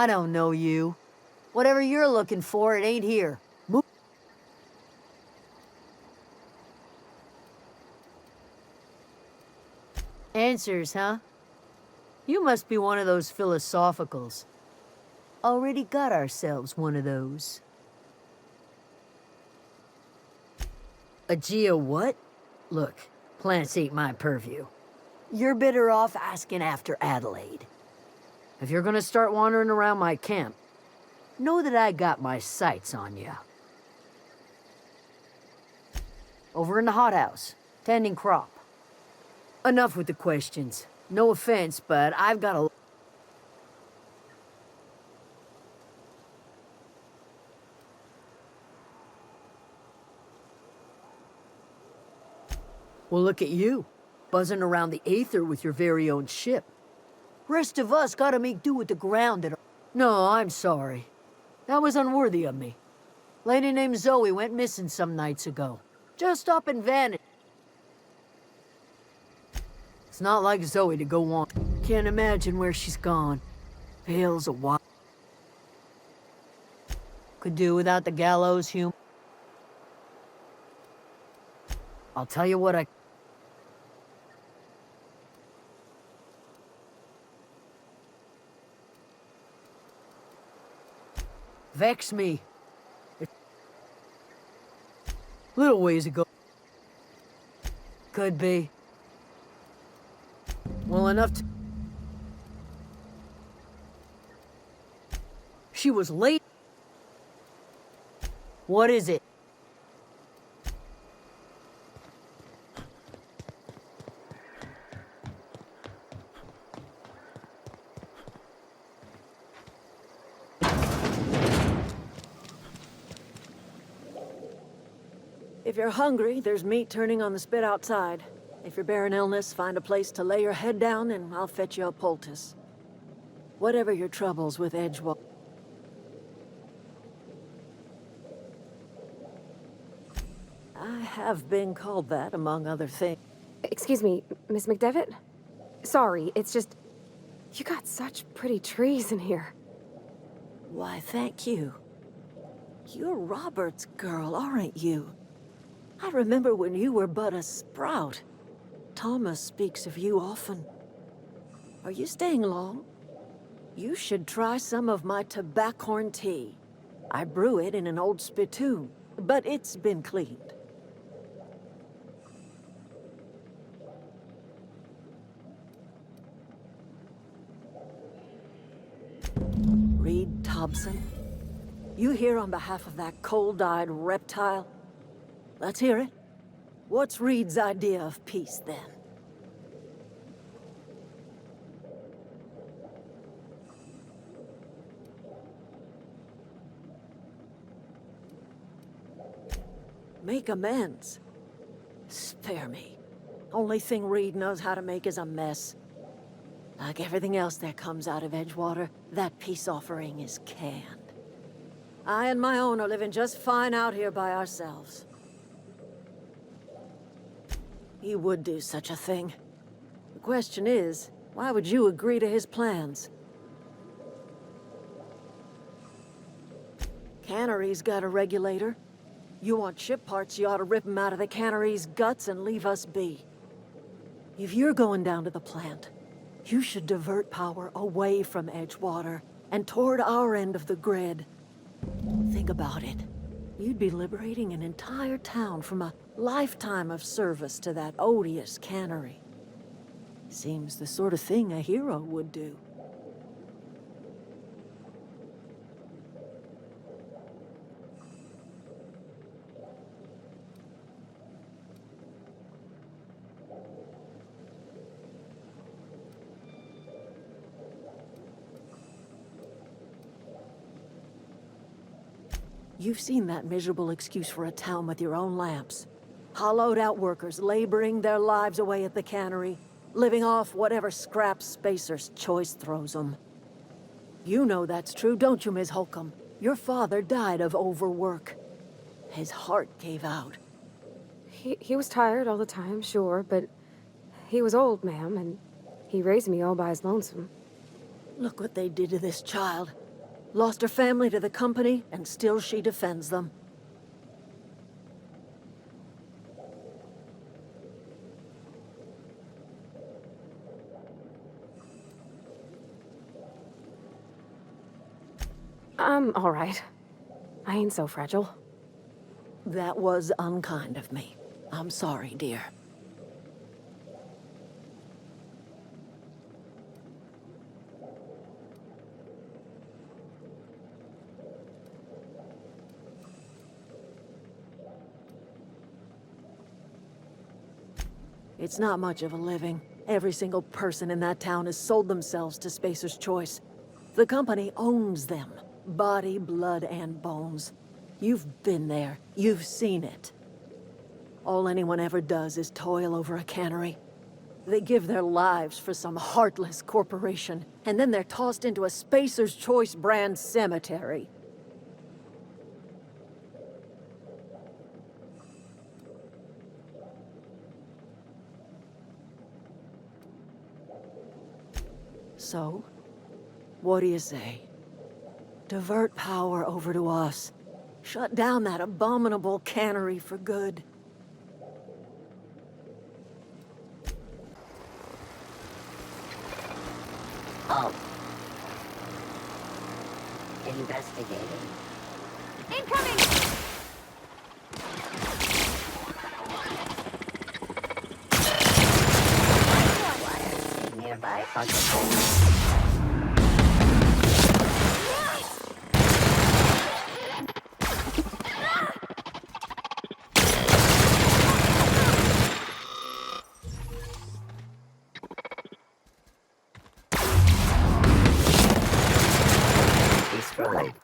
I don't know you. Whatever you're looking for, it ain't here. Move. Answers, huh? You must be one of those philosophicals. Already got ourselves one of those. A geo what? Look, plants ain't my purview. You're better off asking after Adelaide. If you're gonna start wandering around my camp, know that I got my sights on you. Over in the hothouse, tending crop. Enough with the questions. No offense, but I've got a... Well, look at you, buzzing around the Aether with your very own ship. Rest of us gotta make do with the ground that... No, I'm sorry. That was unworthy of me. Lady named Zoe went missing some nights ago. Just up and vanished. It's not like Zoe to go on. Can't imagine where she's gone. Pale's a while. Could do without the gallows, Hume. I'll tell you what I... Vex me. Little ways ago. Could be. Well, enough to... She was late. What is it? If you're hungry, there's meat turning on the spit outside. If you're bearing illness, find a place to lay your head down and I'll fetch you a poultice. Whatever your troubles with Edgewater. I have been called that, among other things. Excuse me, Miss McDevitt? Sorry, it's just... You got such pretty trees in here. Why, thank you. You're Robert's girl, aren't you? I remember when you were but a sprout. Thomas speaks of you often. Are you staying long? You should try some of my tobaccorn tea. I brew it in an old spittoon, but it's been cleaned. Reed Thompson? You here on behalf of that cold-eyed reptile? Let's hear it. What's Reed's idea of peace, then? Make amends. Spare me. Only thing Reed knows how to make is a mess. Like everything else that comes out of Edgewater, that peace offering is canned. I and my own are living just fine out here by ourselves. He would do such a thing. The question is, why would you agree to his plans? Cannery's got a regulator. You want ship parts, you ought to rip them out of the cannery's guts and leave us be. If you're going down to the plant, you should divert power away from Edgewater and toward our end of the grid. Think about it. You'd be liberating an entire town from a lifetime of service to that odious cannery. Seems the sort of thing a hero would do. You've seen that miserable excuse for a town with your own lamps. Hollowed-out workers laboring their lives away at the cannery, living off whatever scraps Spacer's choice throws them. You know that's true, don't you, Ms. Holcomb? Your father died of overwork. His heart gave out. He was tired all the time, sure, but he was old, ma'am, and he raised me all by his lonesome. Look what they did to this child. Lost her family to the company, and still she defends them. I'm all right. I ain't so fragile. That was unkind of me. I'm sorry, dear. It's not much of a living. Every single person in that town has sold themselves to Spacer's Choice. The company owns them. Body, blood, and bones. You've been there. You've seen it. All anyone ever does is toil over a cannery. They give their lives for some heartless corporation, and then they're tossed into a Spacer's Choice brand cemetery. So, what do you say? Divert power over to us. Shut down that abominable cannery for good. Oh. Investigating. Incoming! Wires nearby fungible. Destroyed.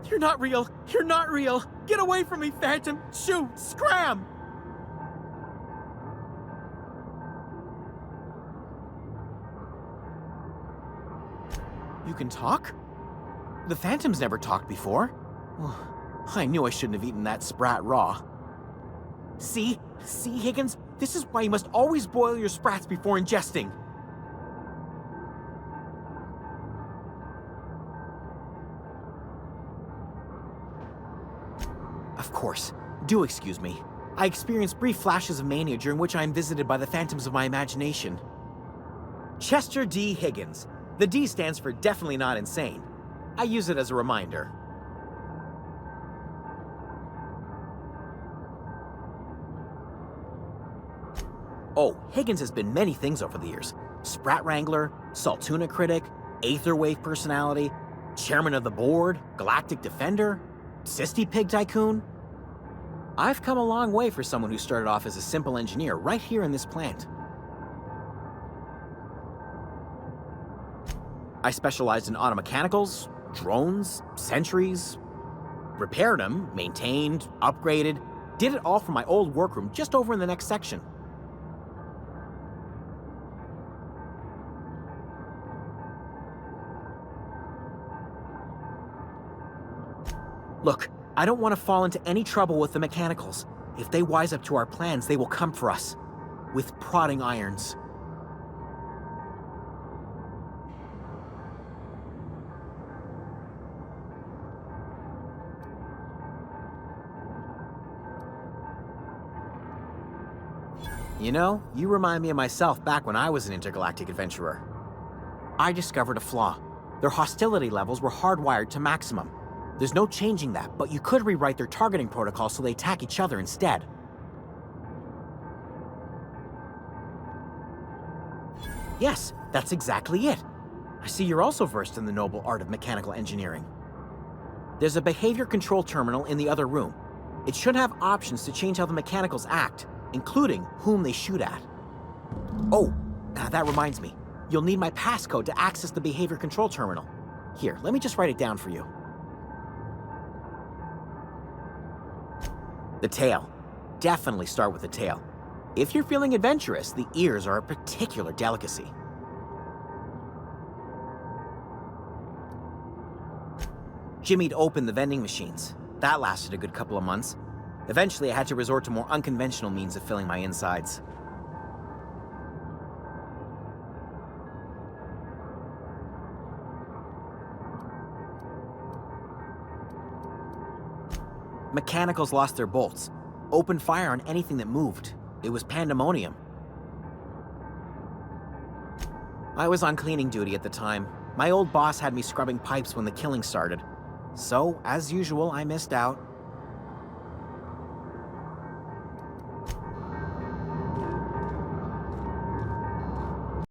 You're not real! You're not real! Get away from me, Phantom! Shoot! Scram! You can talk? The Phantom's never talked before. I knew I shouldn't have eaten that sprat raw. See? See, Higgins? This is why you must always boil your sprats before ingesting. Of course. Do excuse me. I experience brief flashes of mania during which I am visited by the phantoms of my imagination. Chester D. Higgins. The D stands for definitely not insane. I use it as a reminder. Oh, Higgins has been many things over the years. Sprat Wrangler, Saltuna Critic, Aetherwave Personality, Chairman of the Board, Galactic Defender, Sisty Pig Tycoon. I've come a long way for someone who started off as a simple engineer right here in this plant. I specialized in automechanicals, drones, sentries, repaired them, maintained, upgraded, did it all from my old workroom just over in the next section. Look, I don't want to fall into any trouble with the mechanicals. If they wise up to our plans, they will come for us. With prodding irons. You know, you remind me of myself back when I was an intergalactic adventurer. I discovered a flaw. Their hostility levels were hardwired to maximum. There's no changing that, but you could rewrite their targeting protocol so they attack each other instead. Yes, that's exactly it. I see you're also versed in the noble art of mechanical engineering. There's a behavior control terminal in the other room. It should have options to change how the mechanicals act, including whom they shoot at. Oh, that reminds me. You'll need my passcode to access the behavior control terminal. Here, let me just write it down for you. The tail. Definitely start with the tail. If you're feeling adventurous, the ears are a particular delicacy. Jimmy'd opened the vending machines. That lasted a good couple of months. Eventually, I had to resort to more unconventional means of filling my insides. Mechanicals lost their bolts. Opened fire on anything that moved. It was pandemonium. I was on cleaning duty at the time. My old boss had me scrubbing pipes when the killing started. So, as usual, I missed out.